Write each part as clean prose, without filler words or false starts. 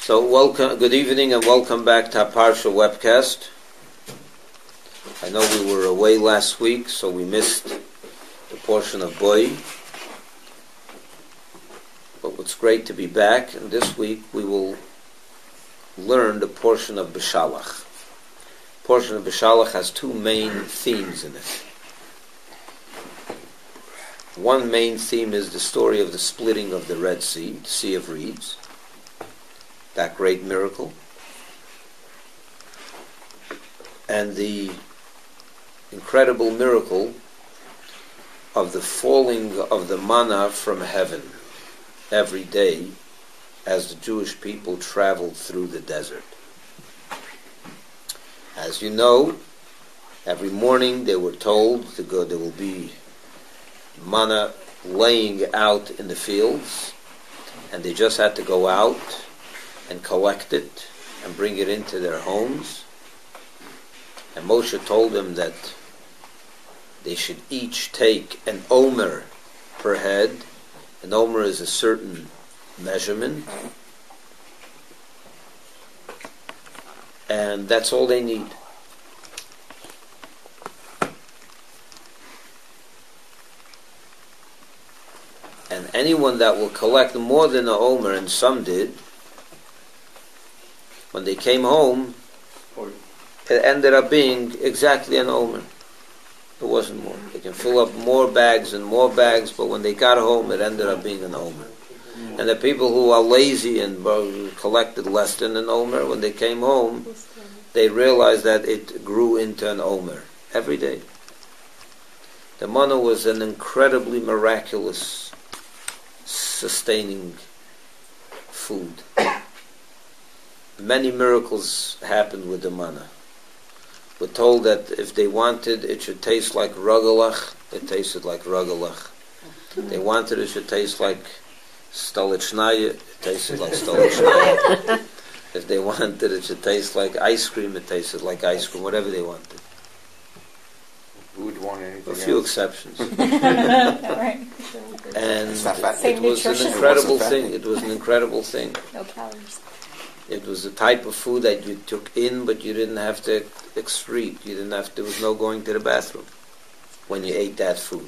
So good evening and welcome back to our Parshat webcast. I know we were away last week, so we missed the portion of Boi. But it's great to be back, and this week we will learn the portion of Beshalach. The portion of Beshalach has two main themes in it. One main theme is the story of the splitting of the Red Sea, the Sea of Reeds, that great miracle, and the incredible miracle of the falling of the manna from heaven every day as the Jewish people traveled through the desert. As you know, every morning they were told to go, there will be manna laying out in the fields, and they just had to go out and collect it and bring it into their homes. And Moshe told them that they should each take an omer per head. An omer is a certain measurement, and that's all they need. And anyone that will collect more than an omer, and some did, when they came home, it ended up being exactly an omer. It wasn't more. They can fill up more bags and more bags, but when they got home, it ended up being an omer. And the people who are lazy and collected less than an omer, when they came home, they realized that it grew into an omer every day. The manna was an incredibly miraculous, sustaining food. Many miracles happened with the manna. We're told that if they wanted it should taste like rugelach, it tasted like rugelach. They wanted it should taste like stolichnaya, it tasted like stolichnaya. If they wanted it should taste like ice cream, it tasted like ice cream, whatever they wanted. Who would want anything A few else? exceptions. Right. And Same it was nutrition. an incredible thing. It was an incredible thing. No calories. It was the type of food that you took in, but you didn't have to excrete. You didn't have. There was no going to the bathroom when you ate that food.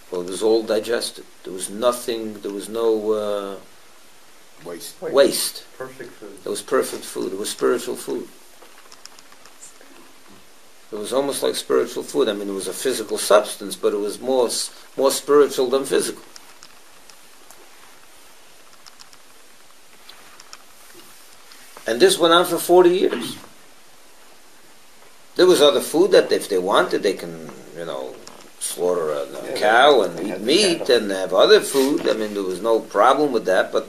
Well, it was all digested. There was nothing. There was no waste. Perfect food. It was perfect food. It was spiritual food. It was almost like spiritual food. I mean, it was a physical substance, but it was more spiritual than physical. And this went on for 40 years. There was other food that if they wanted, they can, slaughter a cow and eat meat and have other food. I mean, there was no problem with that, but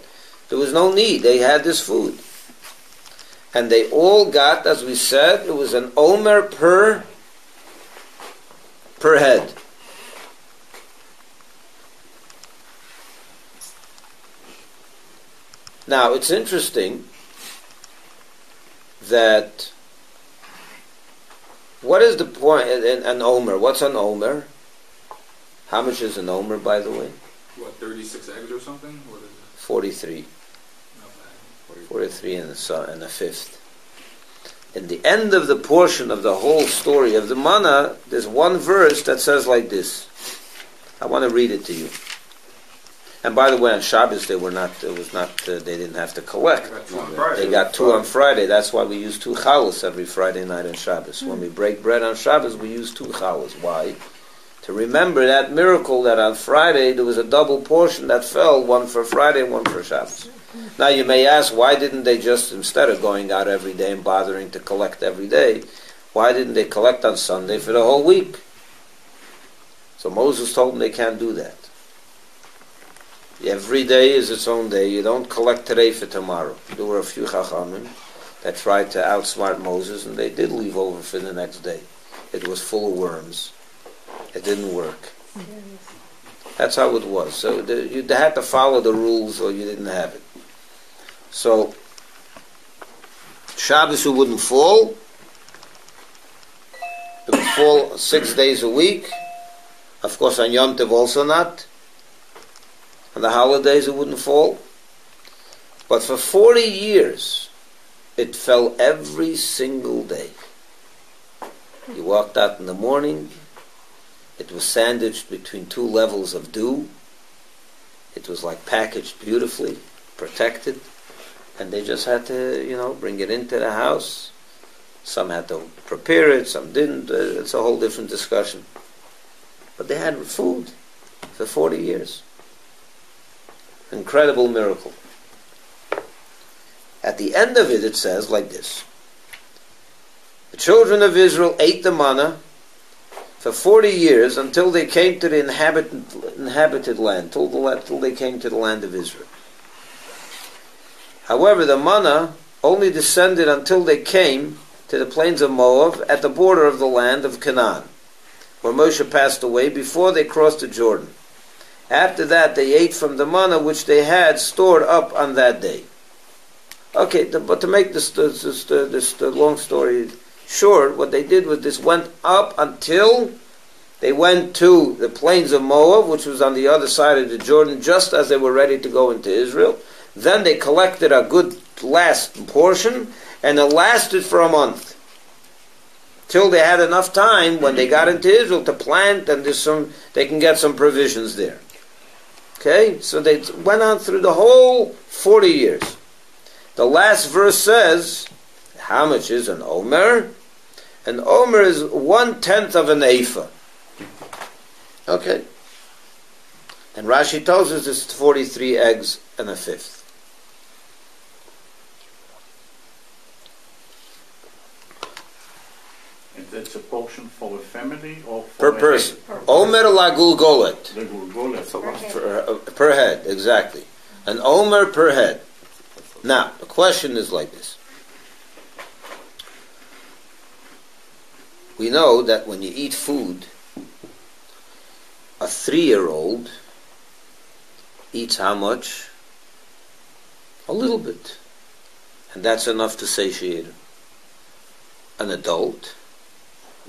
there was no need. They had this food. And they all got, as we said, it was an omer per head. Now, it's interesting that what is the point an omer? What's an omer? How much is an omer, by the way? What, 36 eggs or something? What is it? 43. Not bad. 43 and a fifth. In the end of the portion of the whole story of the manna, there's one verse that says like this. I want to read it to you. And by the way, on Shabbos they didn't have to collect. They got two on Friday. That's why we use 2 challahs every Friday night on Shabbos. When we break bread on Shabbos, we use 2 challahs. Why? To remember that miracle that on Friday there was a double portion that fell, one for Friday and one for Shabbos. Now you may ask, why didn't they just, instead of going out every day and bothering to collect every day, why didn't they collect on Sunday for the whole week? So Moses told them they can't do that. Every day is its own day. You don't collect today for tomorrow. There were a few chachamim that tried to outsmart Moses, and they did leave over for the next day. It was full of worms. It didn't work. That's how it was. So you had to follow the rules, or you didn't have it. So Shabbos wouldn't fall. It would fall 6 days a week. Of course, on Yom Tov also not. On the holidays it wouldn't fall. But for 40 years, it fell every single day. You walked out in the morning, it was sandwiched between two levels of dew. It was like packaged beautifully, protected, and they just had to, bring it into the house. Some had to prepare it, some didn't. It's a whole different discussion. But they had food for 40 years. Incredible miracle. At the end of it, it says like this. The children of Israel ate the manna for 40 years until they came to the inhabited land, till they came to the land of Israel. However, the manna only descended until they came to the plains of Moab at the border of the land of Canaan, where Moshe passed away before they crossed the Jordan. After that, they ate from the manna which they had stored up on that day. Okay, but to make this long story short, what they did was this went up until they went to the plains of Moab, which was on the other side of the Jordan, just as they were ready to go into Israel. Then they collected a good last portion, and it lasted for a month, till they had enough time when they got into Israel to plant, and they can get some provisions there. Okay, so they went on through the whole 40 years. The last verse says, how much is an omer? An omer is 1/10 of an ephah. Okay. And Rashi tells us it's 43 eggs and a fifth. It's a portion for a family or for per person. Omer la gulgolet. The gulgolet. Per head, exactly. An omer per head. Now, the question is like this. We know that when you eat food, a 3-year-old eats how much? A little bit. And that's enough to satiate him. An adult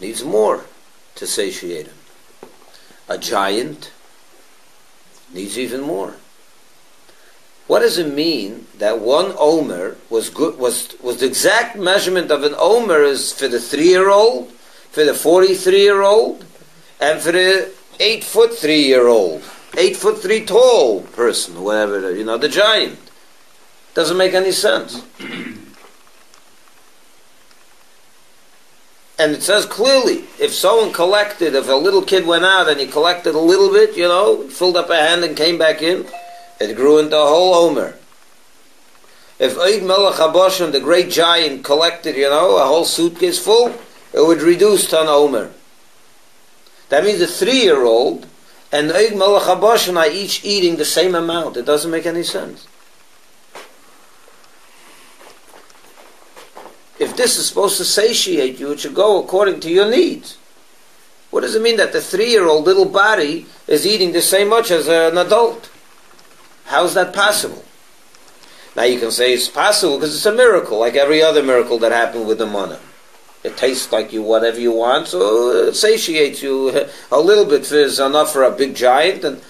needs more to satiate him. A giant needs even more. What does it mean that one omer was the exact measurement of an omer is for the 3-year-old, for the 43-year-old, and for the 8-foot 3-year-old, 8'3" tall person, whatever, the giant? Doesn't make any sense. And it says clearly, if a little kid went out and he collected a little bit, filled up a hand and came back in, it grew into a whole omer. If Eid Melech HaBashan, the great giant, collected, a whole suitcase full, it would reduce to an omer. That means the 3-year-old and Eid Melech HaBashan are each eating the same amount. It doesn't make any sense. If this is supposed to satiate you, it should go according to your needs. What does it mean that the 3-year-old little body is eating the same much as an adult? How is that possible? Now you can say it's possible because it's a miracle, like every other miracle that happened with the manna. It tastes like whatever you want, so it satiates you a little bit. Is enough for a big giant.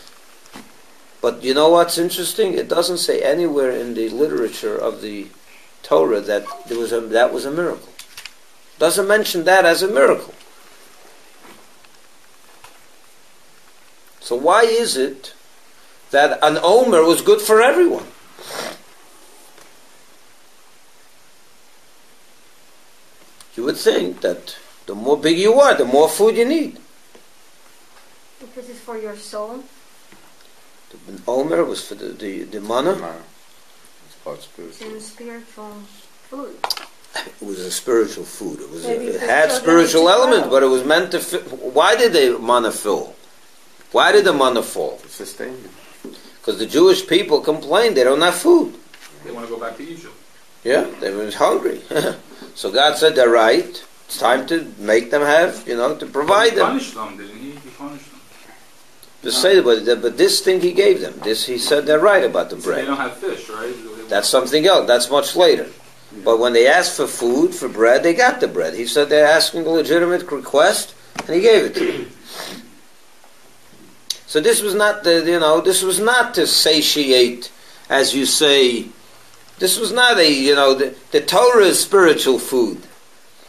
But you know what's interesting? It doesn't say anywhere in the literature of the Torah that that was a miracle. Doesn't mention that as a miracle. So why is it that an omer was good for everyone? You would think that the more big you are, the more food you need. Because it's for your soul. The omer was for the manna. No. It's about spiritual. And spiritual food. It was a spiritual food. Maybe It for had children spiritual to element, grow. but it was meant to fill. Why did the manna fill? Why did the manna fall? To sustain you. Because the Jewish people complained they don't have food. They want to go back to Egypt. Yeah, they were hungry. So God said, they're right. It's time to make them have, to provide He them. punished them, didn't he? He punished them. Just say, but this thing He gave them. This He said they're right about the So they bread. don't have fish, right? That's something else. That's much later. But when they asked for food, for bread, they got the bread. He said they're asking a legitimate request, and He gave it to them. So this was not this was not to satiate, as you say, This was not the Torah is spiritual food.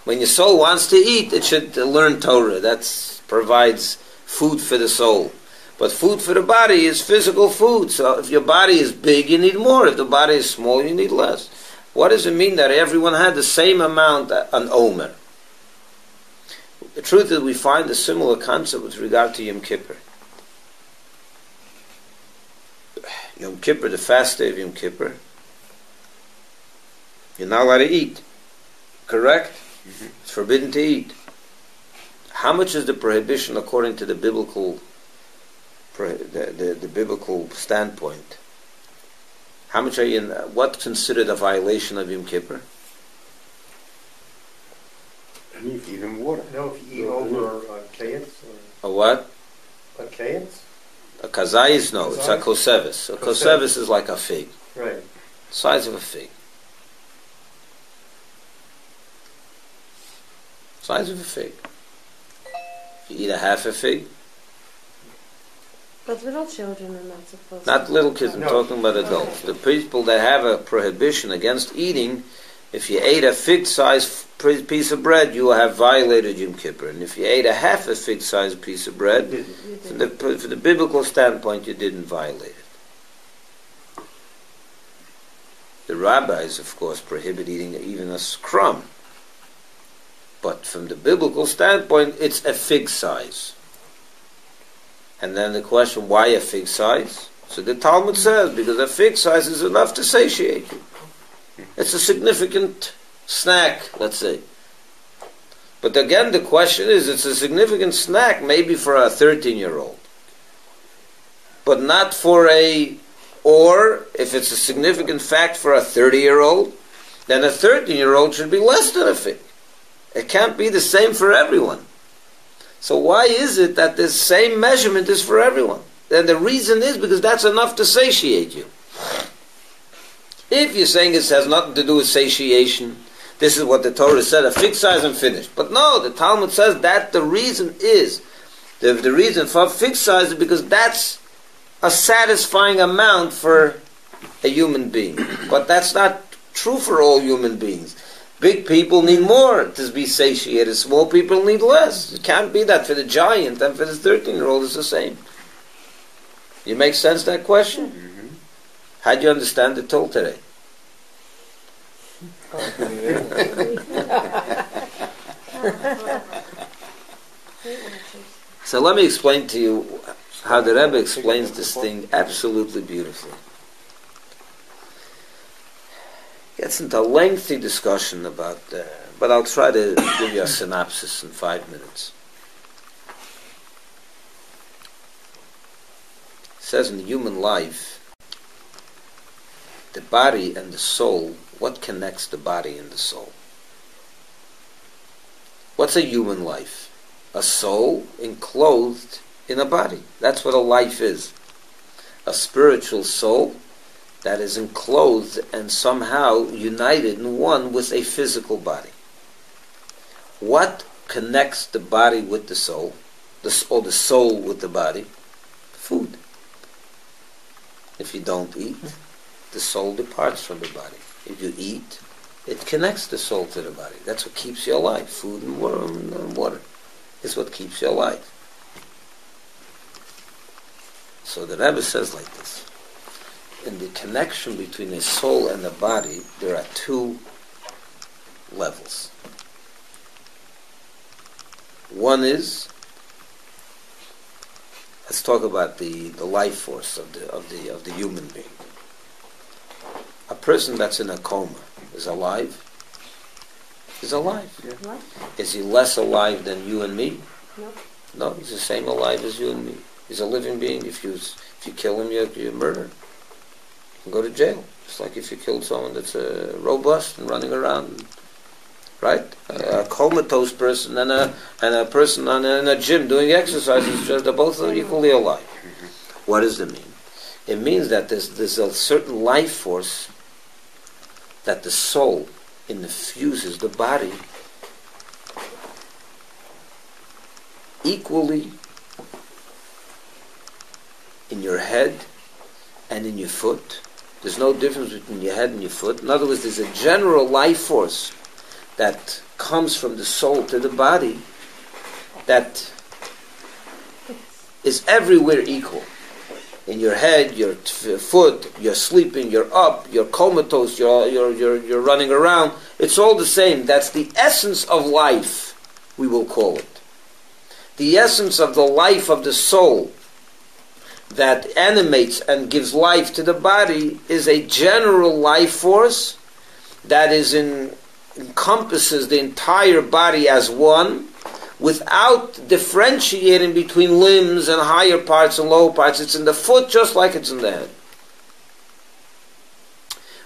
When your soul wants to eat, it should learn Torah. That provides food for the soul. But food for the body is physical food. So if your body is big, you need more. If the body is small, you need less. What does it mean that everyone had the same amount on omer? The truth is we find a similar concept with regard to Yom Kippur. Yom Kippur, the fast day of Yom Kippur, you're not allowed to eat. Correct? Mm-hmm. It's forbidden to eat. How much is the prohibition according to the biblical the biblical standpoint? How much are you in? What's considered a violation of Yom Kippur? Even water. No, if you eat over kayetz A what? A kayetz? A kazayis? No, it's a kosevis. A kosevis is like a fig. Right. Size of a fig. Size of a fig. If you eat a half a fig. But little children are not supposed Not to. little kids, I'm talking about adults. The people that have a prohibition against eating, if you ate a fig-sized piece of bread, you will have violated Yom Kippur. And if you ate a half a fig-sized piece of bread, from the biblical standpoint, you didn't violate it. The rabbis, of course, prohibit eating even a crumb. But from the biblical standpoint, it's a fig size. And then the question, why a fig size? So the Talmud says, because a fig size is enough to satiate you. It's a significant snack, let's say. But again, the question is, it's a significant snack maybe for a 13-year-old. But not for or if it's a significant fact for a 30-year-old, then a 13-year-old should be less than a fig. It can't be the same for everyone. So why is it that the same measurement is for everyone? Then the reason is because that's enough to satiate you. If you're saying it has nothing to do with satiation, this is what the Torah said, a fig size and finished. But no, the Talmud says that the reason is, the reason for fig size is because that's a satisfying amount for a human being. But that's not true for all human beings. Big people need more to be satiated. Small people need less. It can't be that for the giant and for the 13-year-old it's the same. You make sense that question? Mm-hmm. How do you understand the Torah today? So let me explain to you how the Rebbe explains this thing absolutely beautifully. Gets into a lengthy discussion about, but I'll try to give you a synopsis in 5 minutes. It says in the human life, the body and the soul, what connects the body and the soul? What's a human life? A soul enclosed in a body. That's what a life is. A spiritual soul that is enclosed and somehow united in one with a physical body. What connects the body with the soul, or the soul with the body? Food. If you don't eat, the soul departs from the body. If you eat, it connects the soul to the body. That's what keeps you alive. Food and water is what keeps you alive. So the Rebbe says like this. In the connection between the soul and the body, there are two levels. One is, let's talk about the life force of the human being. A person that's in a coma is alive. Is alive. Yeah. What? Is he less alive than you and me? No. No, he's the same alive as you and me. He's a living being. If you kill him, you're murdered. You can go to jail. It's like if you killed someone that's robust and running around, right? A comatose person and a person in a gym doing exercises, they're both equally alive. What does it mean? It means that there's a certain life force that the soul infuses the body equally in your head and in your foot There's no difference between your head and your foot. In other words, there's a general life force that comes from the soul to the body that is everywhere equal. In your head, your foot, you're sleeping, you're up, you're comatose, you're running around. It's all the same. That's the essence of life, we will call it. The essence of the life of the soul that animates and gives life to the body is a general life force that encompasses the entire body as one, without differentiating between limbs and higher parts and lower parts. It's in the foot just like it's in the head.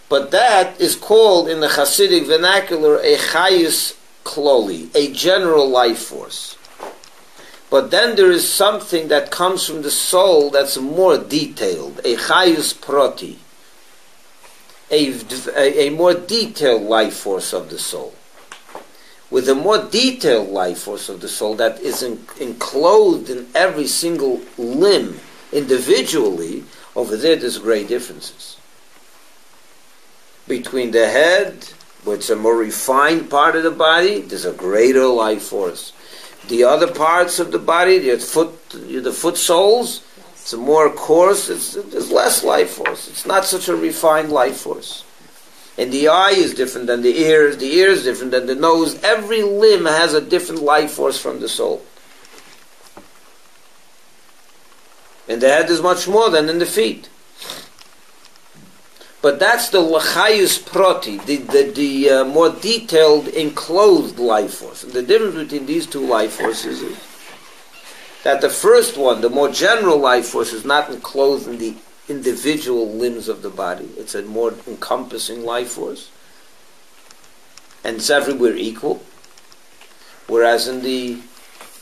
But that is called in the Hasidic vernacular a chayus kloli, a general life force. But then there is something that comes from the soul that's more detailed, a chayus proti, a more detailed life force of the soul. With a more detailed life force of the soul that is enclosed in every single limb individually, over there's great differences. Between the head, where it's a more refined part of the body, there's a greater life force. The other parts of the body, the foot soles, it's a more coarse, there's less life force. It's not such a refined life force. And the eye is different than the ear is different than the nose. Every limb has a different life force from the soul. And the head is much more than in the feet. But that's the lachayus proti, the more detailed, enclosed life force. And the difference between these two life forces is that the first one, the more general life force, is not enclosed in the individual limbs of the body. It's a more encompassing life force. And it's everywhere equal. Whereas in the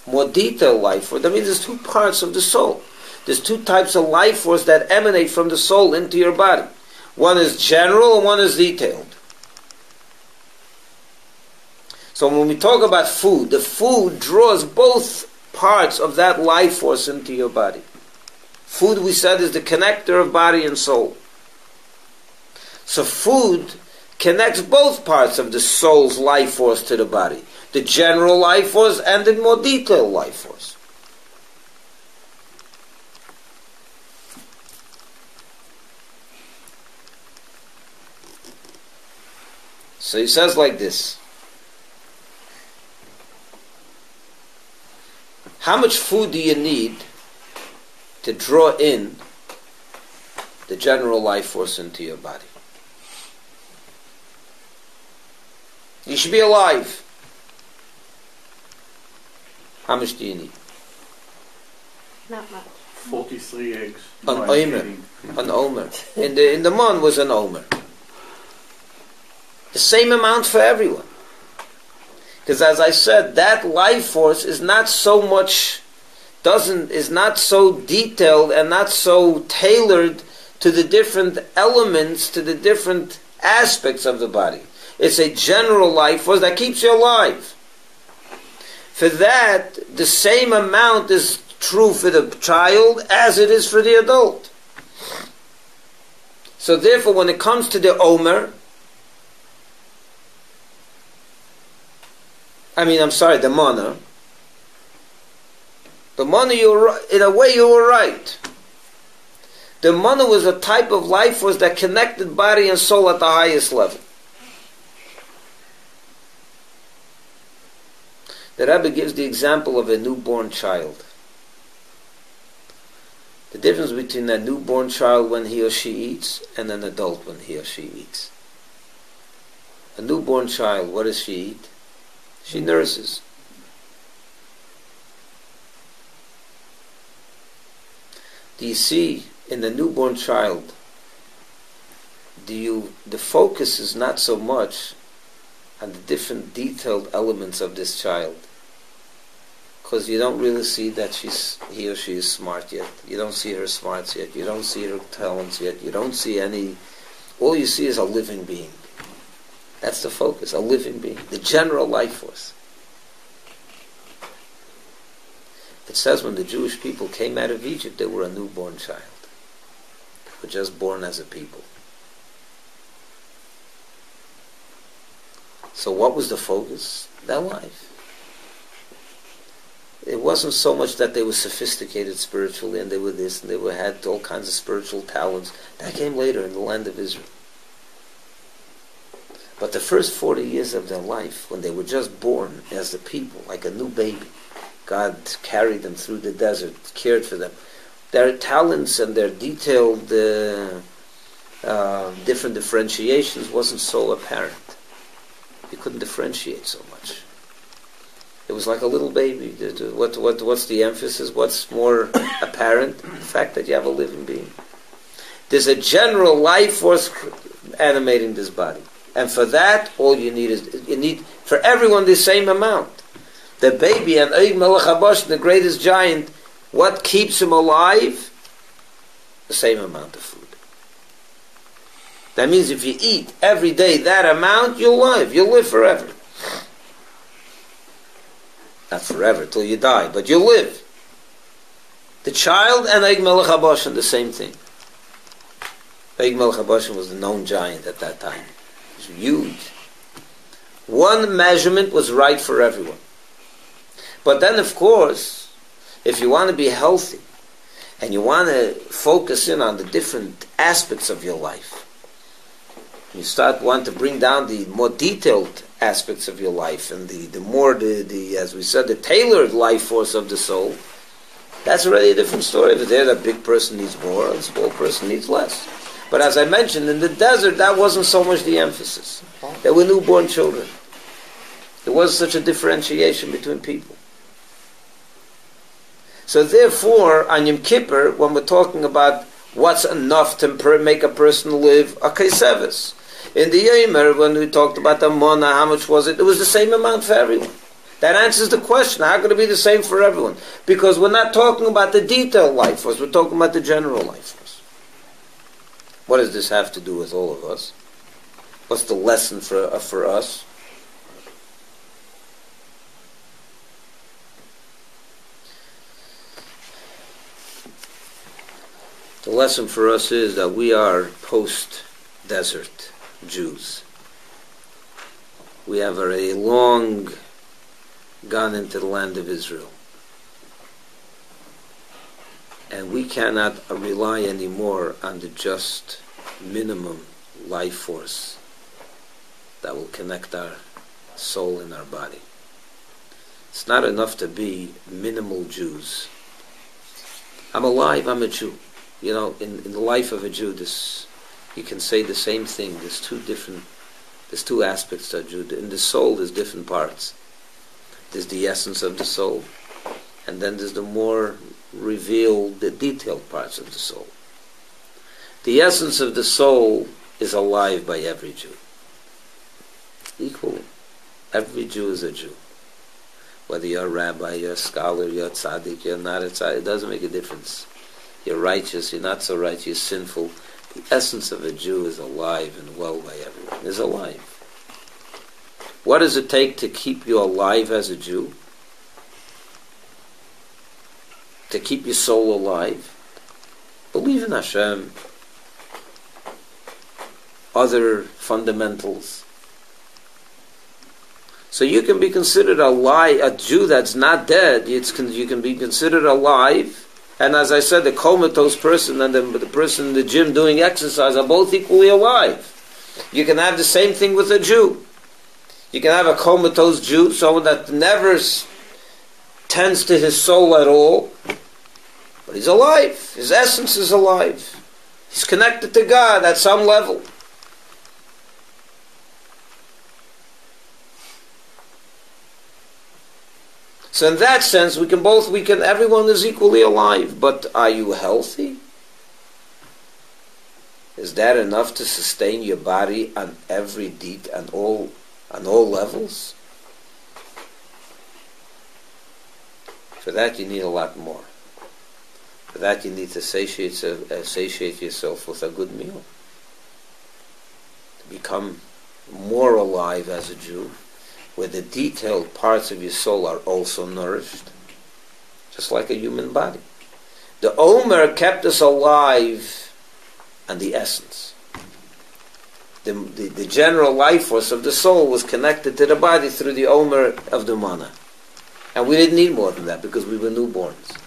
more detailed life force, that means there's two parts of the soul. There's two types of life force that emanate from the soul into your body. One is general and one is detailed. So when we talk about food, the food draws both parts of that life force into your body. Food, we said, is the connector of body and soul. So food connects both parts of the soul's life force to the body. The general life force and the more detailed life force. So he says like this. How much food do you need to draw in the general life force into your body? You should be alive. How much do you need? Not much. 43 eggs. An omer. An omer. In the mon was an omer. The same amount for everyone. Because as I said, that life force is not so much, is not so detailed and not so tailored to the different elements, to the different aspects of the body. It's a general life force that keeps you alive. For that, the same amount is true for the child as it is for the adult. So therefore, when it comes to the omer, the mana. The mana, in a way, you were right. The mana was a type of life force that connected body and soul at the highest level. The Rebbe gives the example of a newborn child. The difference between a newborn child when he or she eats and an adult when he or she eats. A newborn child, what does she eat? She nurses. Do you see in the newborn child, the focus is not so much on the different detailed elements of this child, because you don't really see that he or she is smart yet. You don't see her smarts yet. You don't see her talents yet. You don't see any. All you see is a living being. That's the focus, a living being, the general life force. It says when the Jewish people came out of Egypt, they were a newborn child. They were just born as a people. So what was the focus? Their life. It wasn't so much that they were sophisticated spiritually and they were this and they had all kinds of spiritual talents. That came later in the land of Israel. But the first 40 years of their life, when they were just born as the people, like a new baby, God carried them through the desert, cared for them. Their talents and their detailed different differentiations wasn't so apparent. You couldn't differentiate so much. It was like a little baby. What's the emphasis? What's more apparent? The fact that you have a living being. There's a general life force animating this body. And for that, all you need is, you need, for everyone, the same amount. The baby and Eig Melech HaBashan, the greatest giant, what keeps him alive? The same amount of food. That means if you eat every day that amount, you'll live. You'll live forever. Not forever, till you die, but you'll live. The child and Eig Melech HaBashan, the same thing. Eig Melech HaBashan was the known giant at that time. It was huge. One measurement was right for everyone. But then, of course, if you want to be healthy and you want to focus in on the different aspects of your life, you want to bring down the more detailed aspects of your life and the more, as we said, the tailored life force of the soul, that's already a different story. Over there, that big person needs more, a small person needs less. But as I mentioned, in the desert, that wasn't so much the emphasis. There were newborn children. There wasn't such a differentiation between people. So therefore, on Yom Kippur, when we're talking about what's enough to make a person live, a kaisevis. In the omer, when we talked about the mana, how much was it? It was the same amount for everyone. That answers the question, how could it be the same for everyone? Because we're not talking about the detailed life force, we're talking about the general life force. What does this have to do with all of us? What's the lesson for us? The lesson for us is that we are post-desert Jews. We have already long gone into the land of Israel. And we cannot rely anymore on the just minimum life force that will connect our soul and our body. It's not enough to be minimal Jews. I'm alive, I'm a Jew. You know, in the life of a Jew, you can say the same thing. There's two aspects to a Jew. In the soul, there's different parts. There's the essence of the soul, and then there's the more revealed, the detailed parts of the soul. The essence of the soul is alive by every Jew. Equally. Every Jew is a Jew. Whether you're a rabbi, you're a scholar, you're a tzaddik, you're not a tzaddik, it doesn't make a difference. You're righteous, you're not so righteous, you're sinful. The essence of a Jew is alive and well by everyone. Is alive. What does it take to keep you alive as a Jew? To keep your soul alive? Believe in Hashem. Other fundamentals. So you can be considered a Jew that's not dead. You can be considered alive. And as I said, the comatose person and the person in the gym doing exercise are both equally alive. You can have the same thing with a Jew. You can have a comatose Jew, someone that never tends to his soul at all, but he's alive. His essence is alive. He's connected to God at some level. So in that sense, everyone is equally alive. But are you healthy? Is that enough to sustain your body on every on all levels? For that you need a lot more. For that you need to satiate yourself with a good meal. To become more alive as a Jew, where the detailed parts of your soul are also nourished, just like a human body. The omer kept us alive on the essence. The general life force of the soul was connected to the body through the omer of the mana. And we didn't need more than that because we were newborns.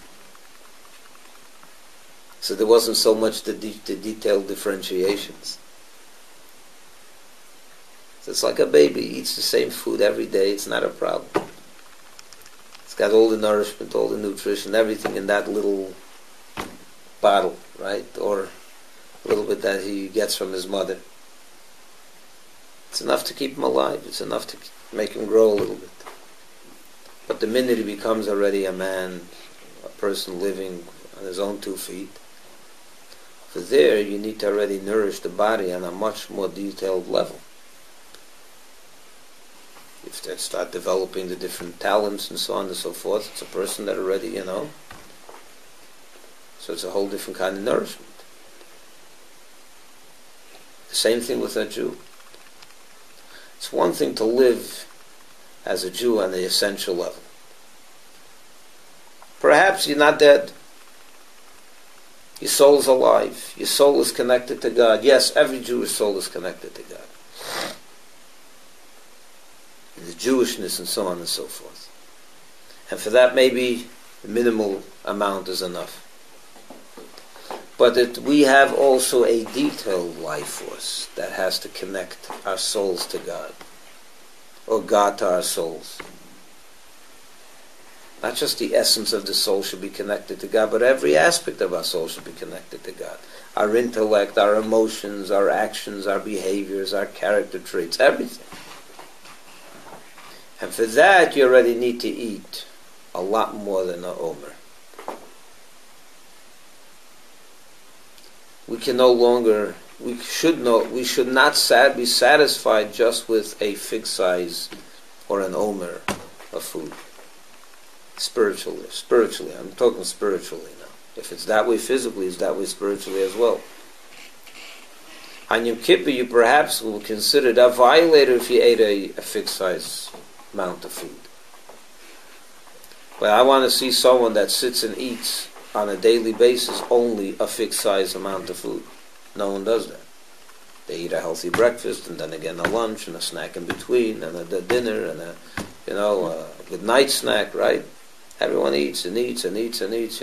So there wasn't so much the detailed differentiations. So it's like a baby eats the same food every day. It's not a problem. It's got all the nourishment, all the nutrition, everything in that little bottle, right? Or a little bit that he gets from his mother. It's enough to keep him alive. It's enough to make him grow a little bit. But the minute he becomes already a man, a person living on his own 2 feet, for there you need to already nourish the body on a much more detailed level. If they start developing the different talents and so on and so forth, it's a person that already, so it's a whole different kind of nourishment. The same thing with a Jew. It's one thing to live as a Jew on the essential level. Perhaps you're not dead. Your soul is alive. Your soul is connected to God. Yes, every Jewish soul is connected to God. The Jewishness and so on and so forth. And for that maybe the minimal amount is enough. But that we have also a detailed life force that has to connect our souls to God. Or God to our souls. Not just the essence of the soul should be connected to God, but every aspect of our soul should be connected to God. Our intellect, our emotions, our actions, our behaviors, our character traits, everything. And for that you already need to eat a lot more than an omer. We can no longer, we should not be satisfied just with a fig size or an omer of food. Spiritually, I'm talking spiritually now. If it's that way physically, it's that way spiritually as well. On Yom Kippur, you perhaps will consider that violator if you ate a fig size amount of food. But I want to see someone that sits and eats on a daily basis only a fixed size amount of food. No one does that. They eat a healthy breakfast and then again a lunch and a snack in between and a dinner and a good night snack, right? Everyone eats and eats and eats and eats,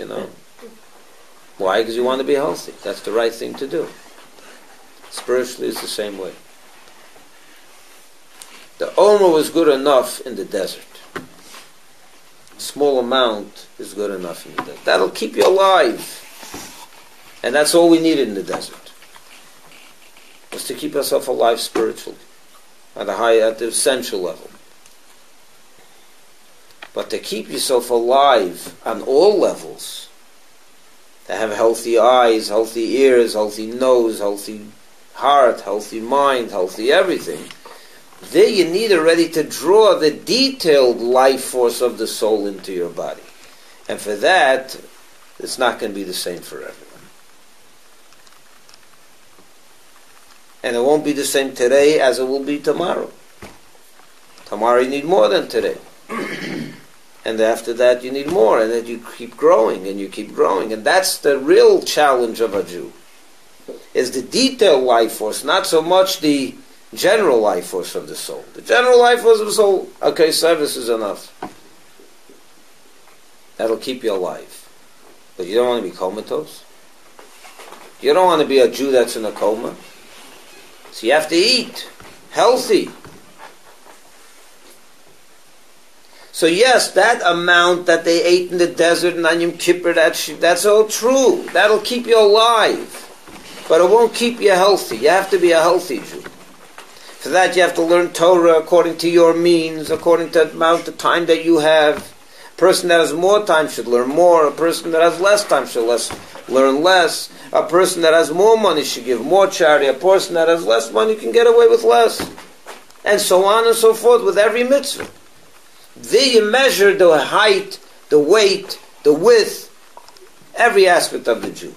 Why? Because you want to be healthy. That's the right thing to do. Spiritually, it's the same way. The omer was good enough in the desert. Small amount is good enough in the desert. That'll keep you alive. And that's all we needed in the desert. Was to keep ourselves alive spiritually. At the essential level. But to keep yourself alive on all levels, to have healthy eyes, healthy ears, healthy nose, healthy heart, healthy mind, healthy everything, there you need already to draw the detailed life force of the soul into your body. And for that, it's not going to be the same for everyone. And it won't be the same today as it will be tomorrow. Tomorrow you need more than today. And after that you need more, and then you keep growing, and you keep growing. And that's the real challenge of a Jew, is the detailed life force, not so much the general life force of the soul. The general life force of the soul, okay, service is enough. That'll keep you alive. But you don't want to be comatose. You don't want to be a Jew that's in a coma. So you have to eat healthy. So yes, that amount that they ate in the desert and on Yom Kippur, that's all true. That'll keep you alive. But it won't keep you healthy. You have to be a healthy Jew. For that you have to learn Torah according to your means, according to the amount of time that you have. A person that has more time should learn more. A person that has less time should learn less. A person that has more money should give more charity. A person that has less money can get away with less. And so on and so forth with every mitzvah. There you measure the height, the weight, the width, every aspect of the Jew.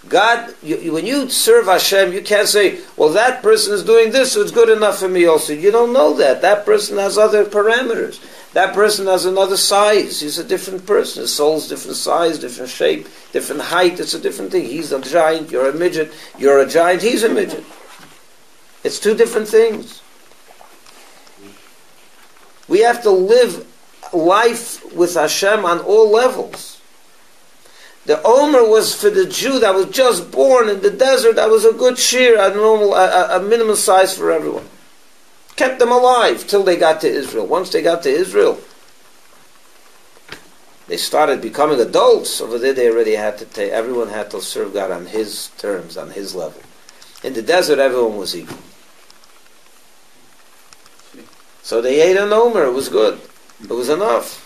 God, when you serve Hashem, you can't say, well, that person is doing this, so it's good enough for me also. You don't know that. That person has other parameters. That person has another size. He's a different person. His soul's different size, different shape, different height. It's a different thing. He's a giant, you're a midget. You're a giant, he's a midget. It's two different things. We have to live life with Hashem on all levels. The omer was for the Jew that was just born in the desert. That was a good shear, a minimum size for everyone. Kept them alive till they got to Israel. Once they got to Israel, they started becoming adults. Over there, they already had to take. Everyone had to serve God on His terms, on His level. In the desert, everyone was equal. So they ate an omer. It was good. It was enough.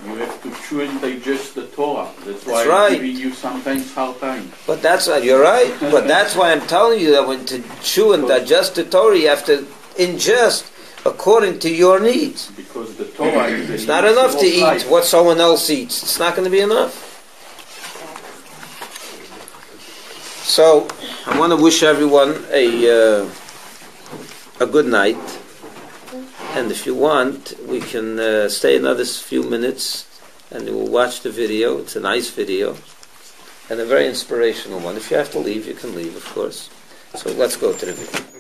You have to chew and digest the Torah. That's why right. I'm giving you sometimes hard time. But that's you're right. But that's why I'm telling you that when to chew and digest the Torah, you have to ingest according to your needs. Because the Torah is It's not enough to eat what someone else eats. It's not going to be enough. So I want to wish everyone a good night. And if you want, we can stay another few minutes and we'll watch the video. It's a nice video and a very inspirational one. If you have to leave, you can leave, of course. So let's go to the video.